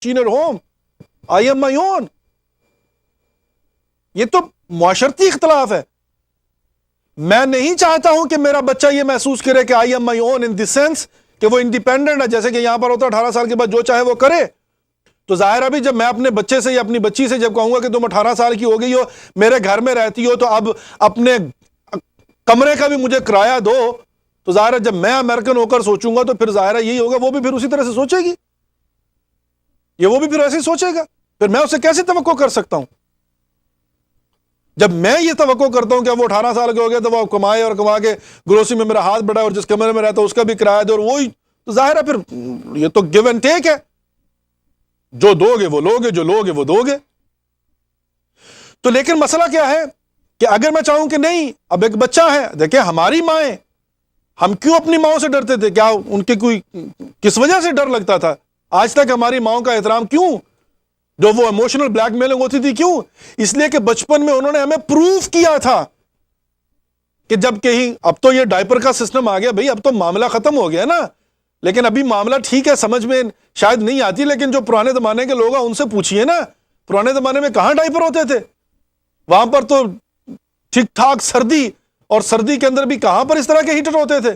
machine at home. I am my own. یہ تو معاشرتی اختلاف ہے. میں نہیں چاہتا ہوں کہ میرا بچہ یہ محسوس کرے کہ I am my own in the sense کہ وہ انڈیپینڈنٹ ہے, جیسے کہ یہاں پر ہوتا ہے 18 سال کے بعد جو چاہے وہ کرے. تو ظاہر ہے بھی جب میں اپنے بچے سے یا اپنی بچی سے جب کہوں گا کہ تم 18 سال کی ہو گئی ہو, میرے گھر میں رہتی ہو, تو اب اپنے کمرے کا بھی مجھے کرایہ دو, تو ظاہر ہے جب میں امریکن ہو کر سوچوں گا تو پھر ظاہر ہے یہی ہوگا, وہ بھی پھر اسی طرح سے سوچے گی, وہ بھی پھر ایسے ہی سوچے گا. پھر میں اسے کیسے توقع کر سکتا ہوں؟ جب میں یہ توقع کرتا ہوں کہ وہ 18 سال کے ہو گئے تو وہ کمائے اور کما کے گروسری میں میرا ہاتھ بڑھائے اور جس کمرے میں رہتا ہے اس کا بھی کرایہ دے, اور وہی, تو ظاہر ہے پھر یہ تو گیو اینڈ ٹیک ہے, جو دو گے وہ لو گے, جو لو گے وہ دو گے. تو لیکن مسئلہ کیا ہے کہ اگر میں چاہوں کہ نہیں, اب ایک بچہ ہے, دیکھیں ہماری مائیں, ہم کیوں اپنی ماؤں سے ڈرتے تھے؟ کیا ان کے کوئی کس وجہ سے ڈر لگتا تھا؟ آج تک ہماری ماؤں کا احترام کیوں؟ جو وہ ایموشنل بلیک میلنگ ہوتی تھی کیوں؟ اس لیے کہ بچپن میں انہوں نے ہمیں پروف کیا تھا کہ جب کہیں, اب تو یہ ڈائپر کا سسٹم آ گیا بھئی, اب تو معاملہ ختم ہو گیا نا, لیکن ابھی معاملہ ٹھیک ہے, سمجھ میں شاید نہیں آتی, لیکن جو پرانے زمانے کے لوگ ہیں ان سے پوچھئے نا, پرانے زمانے میں کہاں ڈائپر ہوتے تھے؟ وہاں پر تو ٹھیک ٹھاک سردی, اور سردی کے اندر بھی کہاں پر اس طرح کے ہیٹر ہوتے تھے؟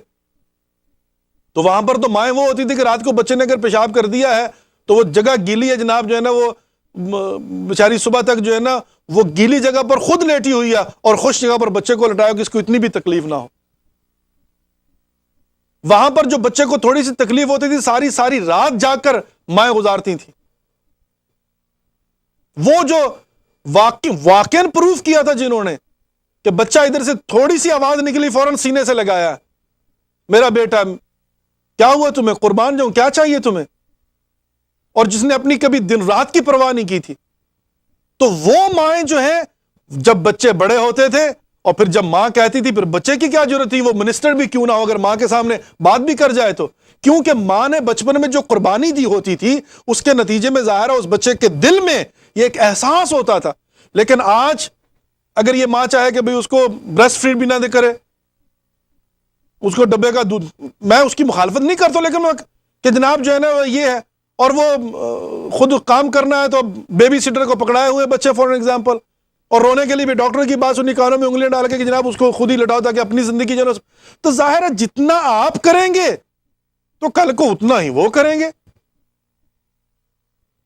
تو وہاں پر تو مائیں وہ ہوتی تھی کہ رات کو بچے نے اگر پیشاب کر دیا ہے تو وہ جگہ گیلی ہے جناب, جو ہے نا وہ بیچاری صبح تک جو ہے نا وہ گیلی جگہ پر خود لیٹی ہوئی ہے اور خوش جگہ پر بچے کو لٹایا کہ اس کو اتنی بھی تکلیف نہ ہو. وہاں پر جو بچے کو تھوڑی سی تکلیف ہوتی تھی ساری ساری رات جاگ کر مائیں گزارتی تھیں. وہ جو واقعاً پروف کیا تھا جنہوں نے کہ بچہ ادھر سے تھوڑی سی آواز نکلی فوراً سینے سے لگایا, میرا بیٹا کیا ہوا تمہیں, قربان جاؤں, کیا چاہیے تمہیں, اور جس نے اپنی کبھی دن رات کی پرواہ نہیں کی تھی. تو وہ مائیں جو ہیں جب بچے بڑے ہوتے تھے اور پھر جب ماں کہتی تھی, پھر بچے کی کیا ضرورت تھی, وہ منسٹر بھی کیوں نہ ہو, اگر ماں کے سامنے بات بھی کر جائے تو, کیونکہ ماں نے بچپن میں جو قربانی دی ہوتی تھی اس کے نتیجے میں ظاہر ہے اس بچے کے دل میں یہ ایک احساس ہوتا تھا. لیکن آج اگر یہ ماں چاہے کہ بھئی اس کو بریسٹ فیڈ بھی نہ دے کرے, اس کو ڈبے کا دودھ, میں اس کی مخالفت نہیں کرتا, لیکن کہ جناب جو ہے نا یہ ہے, اور وہ خود کام کرنا ہے تو بیبی سیٹر کو پکڑائے ہوئے بچے فار ایگزامپل, اور رونے کے لیے بھی ڈاکٹر کی بات سنی, کانوں میں انگلیاں ڈال کے کہ جناب اس کو خود ہی لٹاؤ تاکہ اپنی زندگی جو ہے. تو ظاہر ہے جتنا آپ کریں گے تو کل کو اتنا ہی وہ کریں گے.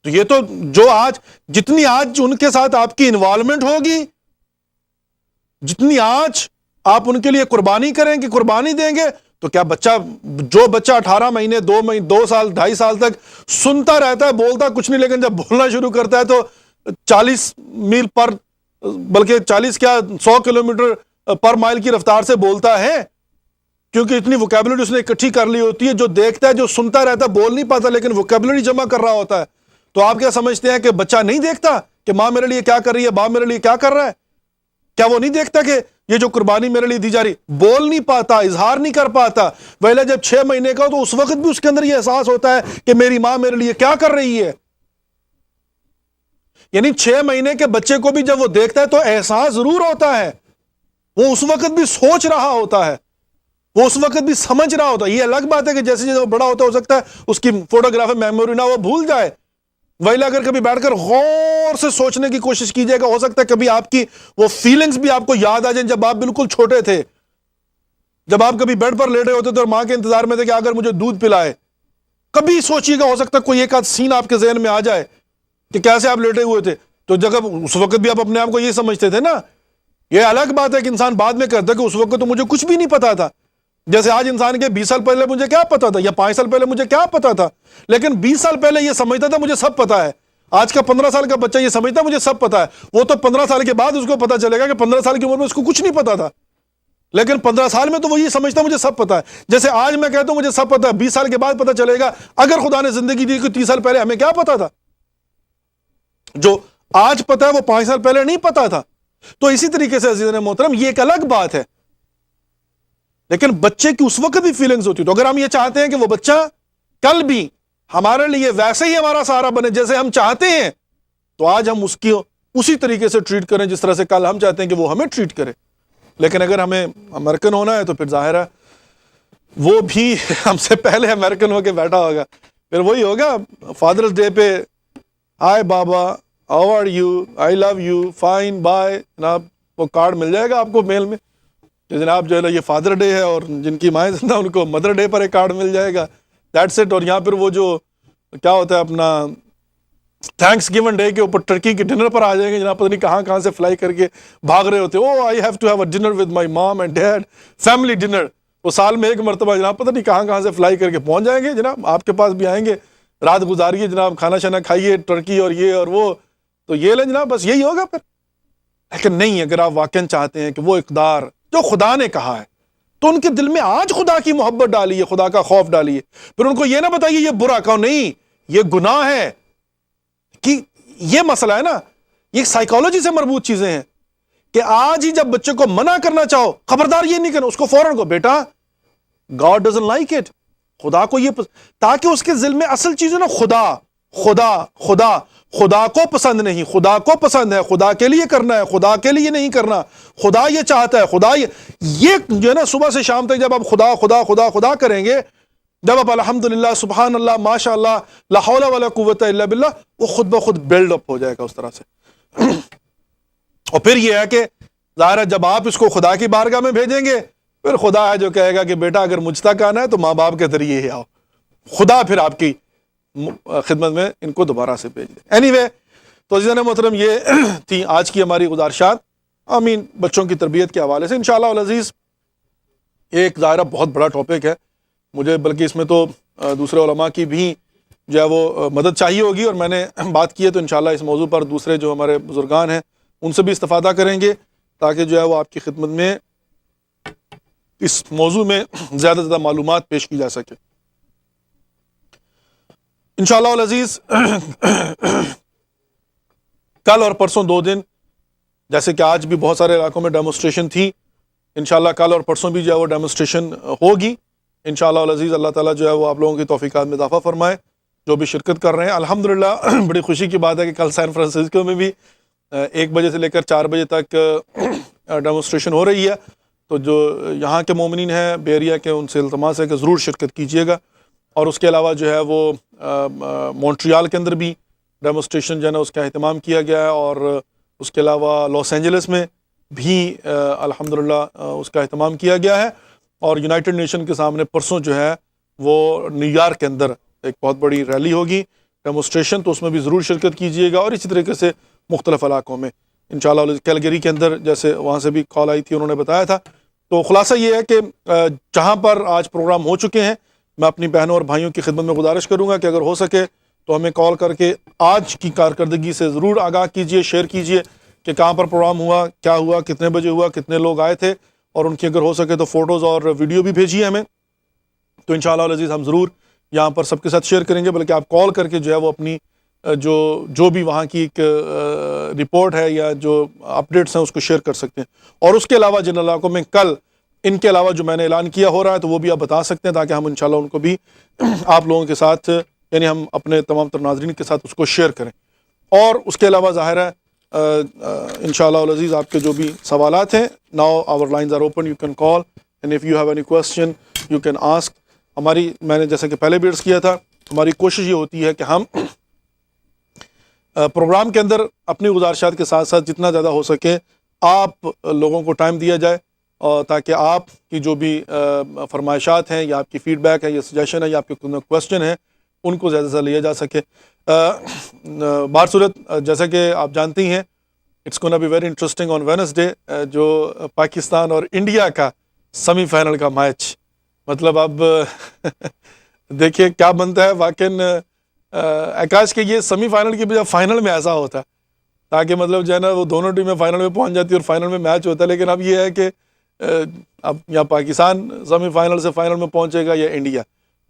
تو یہ تو جو آج جتنی آج ان کے ساتھ آپ کی انوالومنٹ ہوگی, جتنی آج آپ ان کے لیے قربانی کریں گے, قربانی دیں گے, تو کیا جو بچہ 18 مہینے 2 سال 2.5 سال تک سنتا رہتا ہے, بولتا کچھ نہیں, لیکن جب بولنا شروع کرتا ہے تو 40 میل پر, بلکہ 40 کیا 100 کلومیٹر پر مائل کی رفتار سے بولتا ہے, کیونکہ اتنی ووکیبلری اس نے اکٹھی کر لی ہوتی ہے. جو دیکھتا ہے, جو سنتا رہتا ہے, بول نہیں پاتا لیکن ووکیبلری جمع کر رہا ہوتا ہے. تو آپ کیا سمجھتے ہیں کہ بچہ نہیں دیکھتا کہ ماں میرے لیے کیا کر رہی ہے, باپ میرے لیے کیا کر رہا ہے؟ کیا وہ نہیں دیکھتا کہ یہ جو قربانی میرے لیے دی جا رہی, بول نہیں پاتا, اظہار نہیں کر پاتا, ویلے جب 6 مہینے کا ہو تو اس وقت بھی اس کے اندر یہ احساس ہوتا ہے کہ میری ماں میرے لیے کیا کر رہی ہے. یعنی 6 مہینے کے بچے کو بھی جب وہ دیکھتا ہے تو احساس ضرور ہوتا ہے, وہ اس وقت بھی سوچ رہا ہوتا ہے, وہ اس وقت بھی سمجھ رہا ہوتا ہے. یہ الگ بات ہے کہ جیسے جیسے وہ بڑا ہوتا ہے ہو سکتا ہے اس کی فوٹوگراف میموری نہ وہ بھول جائے, ویلے اگر کبھی بیٹھ کر غور سے سوچنے کی کوشش کیجئے گا, ہو سکتا ہے کبھی آپ کی وہ فیلنگز بھی آپ کو یاد آ جائیں جب آپ بالکل چھوٹے تھے, جب آپ کبھی بیڈ پر لیٹے ہوتے تھے اور ماں کے انتظار میں تھے کہ اگر مجھے دودھ پلائے. کبھی سوچیے گا, ہو سکتا ہے کوئی ایک آدھ سین آپ کے ذہن میں آ جائے کہ کیسے آپ لیٹے ہوئے تھے. تو جب اس وقت بھی آپ اپنے آپ کو یہ سمجھتے تھے نا. یہ الگ بات ہے کہ انسان بعد میں کرتا ہے کہ اس وقت تو مجھے کچھ بھی نہیں پتا تھا, جیسے آج انسان کے 20 سال پہلے مجھے کیا پتا تھا, یا 5 سال پہلے مجھے کیا پتا تھا, لیکن 20 سال پہلے یہ سمجھتا تھا مجھے سب پتا ہے. آج کا 15 سال کا بچہ یہ سمجھتا ہے مجھے سب پتا ہے. وہ تو 15 سال کے بعد اس کو پتا چلے گا کہ 15 سال کی عمر میں اس کو کچھ نہیں پتا تھا, لیکن 15 سال میں تو وہ یہ سمجھتا ہے مجھے سب پتا ہے. جیسے آج میں کہتا ہوں مجھے سب پتا ہے, 20 سال کے بعد پتا چلے گا اگر خدا نے زندگی دی کہ 30 سال پہلے ہمیں کیا پتا تھا. جو آج پتا ہے وہ 5 سال پہلے نہیں پتا تھا. تو اسی طریقے سے عزیزان محترم یہ ایک الگ بات ہے, لیکن بچے کی اس وقت بھی فیلنگز ہوتی. تو اگر ہم یہ چاہتے ہیں کہ وہ بچہ کل بھی ہمارے لیے ویسے ہی ہمارا سہارا بنے جیسے ہم چاہتے ہیں, تو آج ہم اس کی اسی طریقے سے ٹریٹ کریں جس طرح سے کل ہم چاہتے ہیں کہ وہ ہمیں ٹریٹ کرے. لیکن اگر ہمیں امریکن ہونا ہے تو پھر ظاہر ہے وہ بھی ہم سے پہلے امریکن ہو کے بیٹھا ہوگا. پھر وہی ہوگا فادرز ڈے پہ ہائے بابا how are you, I love you, fine, bye. جناب وہ کارڈ مل جائے گا آپ کو میل میں کہ جناب جو ہے یہ فادر ڈے ہے, اور جن کی مائیں زندہ ان کو مدر ڈے پر ایک کارڈ مل جائے گا, دیٹس اٹ. اور یہاں پھر وہ جو کیا ہوتا ہے اپنا تھینکس گیون ڈے کے اوپر ٹرکی کے ڈنر پر آ جائیں گے جناب, پتہ نہیں کہاں کہاں سے فلائی کر کے بھاگ رہے ہوتے. Oh I have to have a dinner with my mom and dead, family dinner. وہ سال میں ایک مرتبہ جناب پتہ نہیں کہاں سے فلائی کر کے پہنچ جائیں گے جناب, آپ کے پاس بھی آئیں گے, رات گزاریے جناب, کھانا شانا کھائیے, ٹرکی اور یہ اور وہ, تو یہ لیں جناب, بس یہی ہوگا پھر. لیکن نہیں, اگر آپ واقعا چاہتے ہیں کہ وہ اقدار جو خدا نے کہا ہے تو ان کے دل میں آج خدا کی محبت ڈالیے, خدا کا خوف ڈالیے. پھر ان کو یہ نہ بتائیے یہ برا, کہو نہیں یہ گناہ ہے. کہ یہ مسئلہ ہے نا, یہ سائیکالوجی سے مربوط چیزیں ہیں کہ آج ہی جب بچے کو منع کرنا چاہو, خبردار یہ نہیں کرنا, اس کو فوراً کو بیٹا God doesn't like it, خدا کو یہ تاکہ اس کے ذل میں اصل چیز ہے نا, خدا خدا خدا خدا کو پسند نہیں, خدا کو پسند ہے, خدا کے لیے کرنا ہے, خدا کے لیے نہیں کرنا, خدا یہ چاہتا ہے, خدا یہ جو ہے نا صبح سے شام تک جب آپ خدا خدا خدا خدا کریں گے, جب آپ الحمدللہ سبحان اللہ ماشاء اللہ لا حول ولا قوت الا باللہ, وہ خود بخود بلڈ اپ ہو جائے گا اس طرح سے. اور پھر یہ ہے کہ ظاہر ہے جب آپ اس کو خدا کی بارگاہ میں بھیجیں گے, پھر خدا ہے جو کہے گا کہ بیٹا اگر مجھ تک آنا ہے تو ماں باپ کے ذریعے ہی آؤ, خدا پھر آپ کی خدمت میں ان کو دوبارہ سے بھیج دے. اینی وے, تو عزیزان محترم یہ تھی آج کی ہماری گزارشات, آمین, بچوں کی تربیت کے حوالے سے. انشاءاللہ العزیز ایک ظاہرہ بہت بڑا ٹاپک ہے مجھے, بلکہ اس میں تو دوسرے علماء کی بھی جو ہے وہ مدد چاہیے ہوگی, اور میں نے بات کی ہے تو انشاءاللہ اس موضوع پر دوسرے جو ہمارے بزرگان ہیں ان سے بھی استفادہ کریں گے, تاکہ جو ہے وہ آپ کی خدمت میں اس موضوع میں زیادہ سے زیادہ معلومات پیش کی جا سکے انشاءاللہ العزیز. کل اور پرسوں 2 دن, جیسے کہ آج بھی بہت سارے علاقوں میں ڈیمونسٹریشن تھی, انشاءاللہ کل اور پرسوں بھی جو ہے وہ ڈیمونسٹریشن ہوگی انشاءاللہ العزیز. اللہ تعالیٰ جو ہے وہ آپ لوگوں کی توفیقات میں اضافہ فرمائے جو بھی شرکت کر رہے ہیں. الحمدللہ بڑی خوشی کی بات ہے کہ کل سین فرانسسکو میں بھی 1 بجے سے لے کر 4 بجے تک ڈیمونسٹریشن ہو رہی ہے. تو جو یہاں کے مومنین ہیں بے ایریا کے, ان سے التماس ہے کہ ضرور شرکت کیجیے گا. اور اس کے علاوہ جو ہے وہ مونٹریال کے اندر بھی ڈیمونسٹریشن جو ہے نا اس کا اہتمام کیا گیا ہے, اور اس کے علاوہ لاس اینجلس میں بھی الحمدللہ اس کا اہتمام کیا گیا ہے. اور یونائٹڈ نیشن کے سامنے پرسوں جو ہے وہ نیو یارک کے اندر ایک بہت بڑی ریلی ہوگی, ڈیمونسٹریشن, تو اس میں بھی ضرور شرکت کیجیے گا. اور اسی طریقے سے مختلف علاقوں میں انشاءاللہ, کیلگری کے اندر جیسے وہاں سے بھی کال آئی تھی, انہوں نے بتایا تھا. تو خلاصہ یہ ہے کہ جہاں پر آج پروگرام ہو چکے ہیں, میں اپنی بہنوں اور بھائیوں کی خدمت میں گزارش کروں گا کہ اگر ہو سکے تو ہمیں کال کر کے آج کی کارکردگی سے ضرور آگاہ کیجئے, شیئر کیجئے کہ کہاں پر پروگرام ہوا, کیا ہوا, کتنے بجے ہوا, کتنے لوگ آئے تھے, اور ان کی اگر ہو سکے تو فوٹوز اور ویڈیو بھی بھیجیے ہمیں. تو انشاءاللہ العزیز ہم ضرور یہاں پر سب کے ساتھ شیئر کریں گے, بلکہ آپ کال کر کے جو ہے وہ اپنی جو بھی وہاں کی ایک رپورٹ ہے یا جو اپڈیٹس ہیں اس کو شیئر کر سکتے ہیں. اور اس کے علاوہ جن علاقوں میں کل ان کے علاوہ جو میں نے اعلان کیا ہو رہا ہے تو وہ بھی آپ بتا سکتے ہیں, تاکہ ہم انشاءاللہ ان کو بھی آپ لوگوں کے ساتھ, یعنی ہم اپنے تمام تر ناظرین کے ساتھ اس کو شیئر کریں. اور اس کے علاوہ ظاہر ہے انشاءاللہ العزیز آپ کے جو بھی سوالات ہیں, now our lines are open, you can call and if you have any question you can ask. میں نے جیسے کہ پہلے بھی عرض کیا تھا, ہماری کوشش یہ ہوتی ہے کہ ہم پروگرام کے اندر اپنی گزارشات کے ساتھ ساتھ جتنا زیادہ ہو سکے آپ لوگوں کو ٹائم دیا جائے, تاکہ آپ کی جو بھی فرمائشات ہیں یا آپ کی فیڈ بیک ہے یا سجیشن ہے یا آپ کے کوسچن ہیں ان کو زیادہ سے زیادہ لیا جا سکے. بہر صورت جیسا کہ آپ جانتی ہیں it's gonna be very interesting on Wednesday, جو پاکستان اور انڈیا کا سیمی فائنل کا میچ, مطلب اب دیکھیے کیا بنتا ہے. واقعاً آکاش کے یہ سیمی فائنل کی بجائے فائنل میں ایسا ہوتا ہے, تاکہ مطلب جو ہے نا وہ دونوں ٹیمیں فائنل میں پہنچ جاتی ہے اور فائنل میں میچ ہوتا ہے. لیکن اب یہ ہے کہ اب یا پاکستان سیمی فائنل سے فائنل میں پہنچے گا یا انڈیا.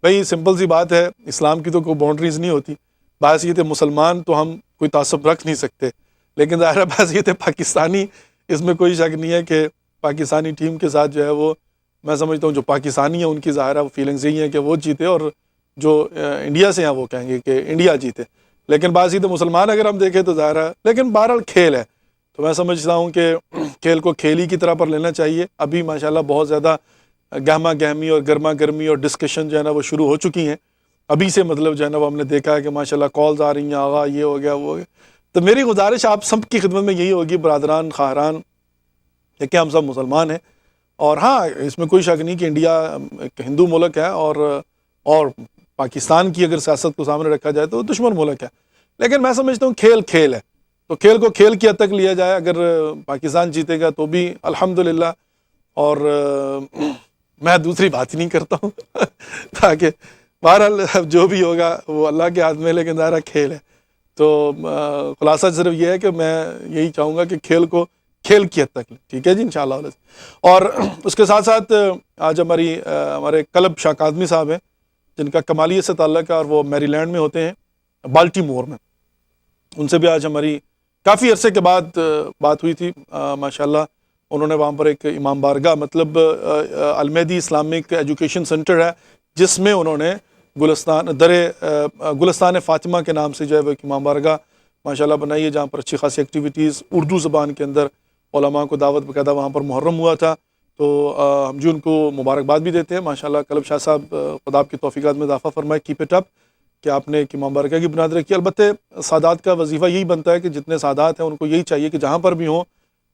بھئی سمپل سی بات ہے, اسلام کی تو کوئی باؤنڈریز نہیں ہوتی. بحیثیت مسلمان تو ہم کوئی تعصب رکھ نہیں سکتے, لیکن ظاہر ہے بحیثیت پاکستانی اس میں کوئی شک نہیں ہے کہ پاکستانی ٹیم کے ساتھ جو ہے وہ میں سمجھتا ہوں جو پاکستانی ہیں ان کی ظاہر ہے فیلنگز یہی ہیں کہ وہ جیتے, اور جو انڈیا سے ہیں وہ کہیں گے کہ انڈیا جیتے. لیکن بحیثیت مسلمان اگر ہم دیکھیں تو ظاہر ہے, لیکن بہرحال کھیل ہے تو میں سمجھتا ہوں کہ کھیل کو کھیل ہی کی طرح پر لینا چاہیے. ابھی ماشاءاللہ بہت زیادہ گہما گہمی اور گرما گرمی اور ڈسکشن جو ہے نا وہ شروع ہو چکی ہیں, ابھی سے مطلب جو ہے نا وہ ہم نے دیکھا ہے کہ ماشاءاللہ کالز آ رہی ہیں، آغا یہ ہو گیا وہ ہو گیا. تو میری گزارش آپ سب کی خدمت میں یہی ہوگی برادران خواہران کہ ہم سب مسلمان ہیں، اور ہاں اس میں کوئی شک نہیں کہ انڈیا ایک ہندو ملک ہے، اور پاکستان کی اگر سیاست کو سامنے رکھا جائے تو دشمن ملک ہے. لیکن میں سمجھتا ہوں کھیل ہے، تو کھیل کو کھیل کی حد تک لیا جائے. اگر پاکستان جیتے گا تو بھی الحمدللہ، اور میں دوسری بات ہی نہیں کرتا ہوں تاکہ بہرحال جو بھی ہوگا وہ اللہ کے ہاتھ میں، لیکن ظاہر کھیل ہے. تو خلاصہ صرف یہ ہے کہ میں یہی چاہوں گا کہ کھیل کو کھیل کی حد تک لیں. ٹھیک ہے جی انشاءاللہ. اور اس کے ساتھ ساتھ آج ہمارے کلب شاہ کاظمی صاحب ہیں جن کا کمالیت سے تعلق ہے، اور وہ میری لینڈ میں ہوتے ہیں، بالٹی مور میں. ان سے بھی آج ہماری کافی عرصے کے بعد بات ہوئی تھی. ماشاءاللہ انہوں نے وہاں پر ایک امام بارگاہ، مطلب المہدی اسلامک ایجوکیشن سینٹر ہے، جس میں انہوں نے گلستان فاطمہ کے نام سے جو ہے وہ ایک امام بارگاہ ماشاءاللہ بنائی ہے، جہاں پر اچھی خاصی ایکٹیویٹیز اردو زبان کے اندر علماء کو دعوت باقاعدہ وہاں پر محرم ہوا تھا. تو ہم جو ان کو مبارکباد بھی دیتے ہیں. ماشاءاللہ کلب شاہ صاحب خدا آپ کی توفیقات میں اضافہ فرمائے، کیپ اٹ اپ کہ آپ نے ایک امام بارگاہ کی بنیاد رکھی. البتہ سادات کا وظیفہ یہی بنتا ہے کہ جتنے سادات ہیں ان کو یہی چاہیے کہ جہاں پر بھی ہوں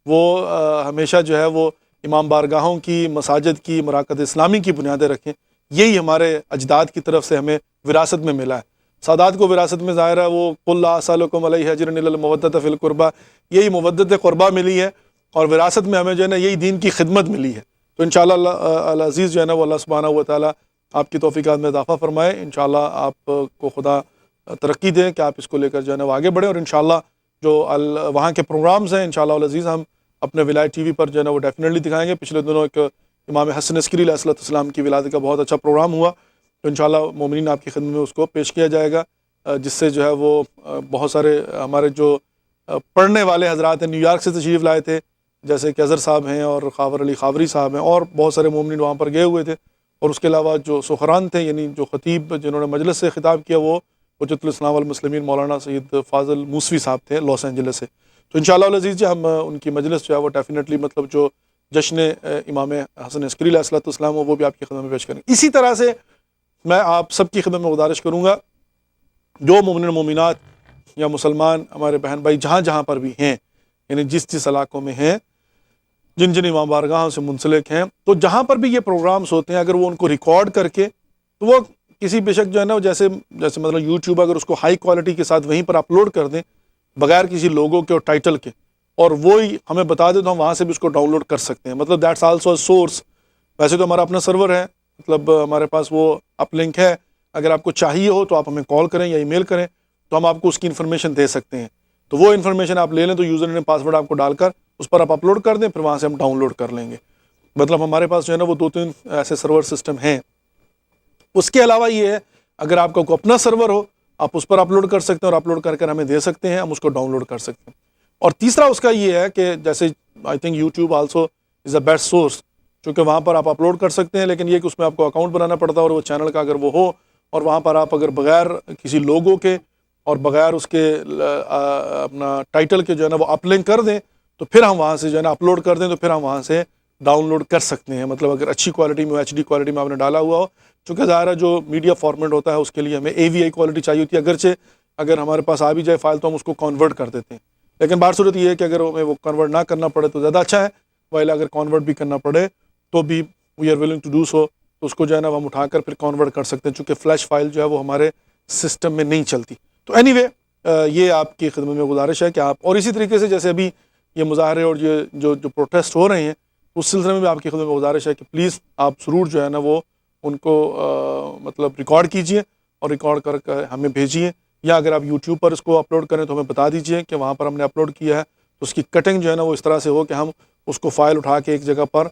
وہ ہمیشہ جو ہے وہ امام بارگاہوں کی، مساجد کی، مراکز اسلامی کی بنیادیں رکھیں. یہی ہمارے اجداد کی طرف سے ہمیں وراثت میں ملا ہے. سادات کو وراثت میں ظاہر ہے وہ قل لا اسألکم علیہ اجرا الا المودۃ فی القربہ، یہی مودت قربہ ملی ہے، اور وراثت میں ہمیں جو ہے نا یہی دین کی خدمت ملی ہے. تو انشاءاللہ اللہ العزیز جو ہے نا وہ اللہ سبحانہ و تعالیٰ آپ کی توفیقات میں اضافہ فرمائے. انشاءاللہ آپ کو خدا ترقی دیں کہ آپ اس کو لے کر جو ہے نا وہ آگے بڑھیں. اور انشاءاللہ جو وہاں کے پروگرامز ہیں انشاءاللہ العزیز ہم اپنے ولایت ٹی وی پر جو ہے نا وہ ڈیفینیٹلی دکھائیں گے. پچھلے دنوں ایک امام حسن عسکری علیہ السلام کی ولادت کا بہت اچھا پروگرام ہوا، تو انشاءاللہ مومنین آپ کی خدمت میں اس کو پیش کیا جائے گا، جس سے جو ہے وہ بہت سارے ہمارے جو پڑھنے والے حضرات ہیں نیو یارک سے تشریف لائے تھے، جیسے کہ اظہر صاحب ہیں اور خاور علی خاوری صاحب ہیں، اور بہت سارے مومنین وہاں پر گئے ہوئے تھے. اور اس کے علاوہ جو سخران تھے، یعنی جو خطیب جنہوں نے مجلس سے خطاب کیا، وہ حجت الاسلام والمسلمین مولانا سید فاضل موسوی صاحب تھے لاس اینجلس سے. تو انشاءاللہ العزیز جی ہم ان کی مجلس جو ہے وہ ڈیفینیٹلی مطلب جو جشن امام حسن عسکری علیہ السلام وہ بھی آپ کی خدمت میں پیش کریں گے. اسی طرح سے میں آپ سب کی خدمت میں گزارش کروں گا، جو مومن مومنات یا مسلمان ہمارے بہن بھائی جہاں جہاں پر بھی ہیں، یعنی جس علاقوں میں ہیں، جن امام بارگاہوں سے منسلک ہیں، تو جہاں پر بھی یہ پروگرامز ہوتے ہیں اگر وہ ان کو ریکارڈ کر کے، تو وہ کسی بے شک جو ہے نا جیسے مطلب یوٹیوب اگر اس کو ہائی کوالٹی کے ساتھ وہیں پر اپلوڈ کر دیں بغیر کسی لوگو کے اور ٹائٹل کے، اور وہی ہمیں بتا دیں تو ہم وہاں سے بھی اس کو ڈاؤن لوڈ کر سکتے ہیں. مطلب دیٹس آلسو اے سورس. ویسے تو ہمارا اپنا سرور ہے، مطلب ہمارے پاس وہ اپ لنک ہے، اگر آپ کو چاہیے ہو تو آپ ہمیں کال کریں یا ای میل کریں تو ہم آپ کو اس کی انفارمیشن دے سکتے ہیں. تو وہ انفارمیشن آپ لے لیں تو یوزر نیم پاسورڈ آپ کو ڈال کر اس پر آپ اپلوڈ کر دیں، پھر وہاں سے ہم ڈاؤن لوڈ کر لیں گے. مطلب ہمارے پاس جو ہے نا وہ 2-3 ایسے سرور سسٹم ہیں. اس کے علاوہ یہ ہے اگر آپ کا کوئی اپنا سرور ہو آپ اس پر اپلوڈ کر سکتے ہیں اور اپلوڈ کر ہمیں دے سکتے ہیں، ہم اس کو ڈاؤن لوڈ کر سکتے ہیں. اور تیسرا اس کا یہ ہے کہ جیسے I think YouTube also is a best source, چونکہ وہاں پر آپ اپلوڈ کر سکتے ہیں، لیکن یہ کہ اس میں آپ کو اکاؤنٹ بنانا پڑتا ہے، اور وہ چینل کا اگر وہ ہو، اور وہاں پر آپ اگر بغیر کسی لوگو کے اور بغیر اس کے اپنا ٹائٹل کے جو ہے نا وہ اپ لنک کر دیں تو پھر ہم وہاں سے جو ہے نا اپلوڈ کر دیں تو پھر ہم وہاں سے ڈاؤن لوڈ کر سکتے ہیں. مطلب اگر اچھی کوالٹی میں ایچ ڈی کوالٹی میں آپ نے ڈالا ہوا ہو، چونکہ ظاہر ہے جو میڈیا فارمیٹ ہوتا ہے اس کے لیے ہمیں اے وی آئی کوالٹی چاہیے ہوتی ہے، اگرچہ اگر ہمارے پاس آ بھی جائے فائل تو ہم اس کو کنورٹ کر دیتے ہیں، لیکن بات صورت یہ ہے کہ اگر ہمیں وہ کنورٹ نہ کرنا پڑے تو زیادہ اچھا ہے، وائل اگر کنورٹ بھی کرنا پڑے تو بھی we are willing to do so, تو اس کو جو ہے نا ہم اٹھا کر پھر کنورٹ کر سکتے ہیں، چونکہ فلیش فائل جو ہے وہ ہمارے سسٹم میں نہیں چلتی. تو اینی وے یہ آپ کی خدمت میں گزارش ہے کہ آپ، اور اسی طریقے سے جیسے ابھی یہ مظاہرے اور یہ جو پروٹیسٹ ہو رہے ہیں اس سلسلے میں بھی آپ کی خدمت میں گزارش ہے کہ پلیز آپ ضرور جو ہے نا وہ ان کو مطلب ریکارڈ کیجئے اور ریکارڈ کر کے ہمیں بھیجیے، یا اگر آپ یوٹیوب پر اس کو اپلوڈ کریں تو ہمیں بتا دیجئے کہ وہاں پر ہم نے اپلوڈ کیا ہے، تو اس کی کٹنگ جو ہے نا وہ اس طرح سے ہو کہ ہم اس کو فائل اٹھا کے ایک جگہ پر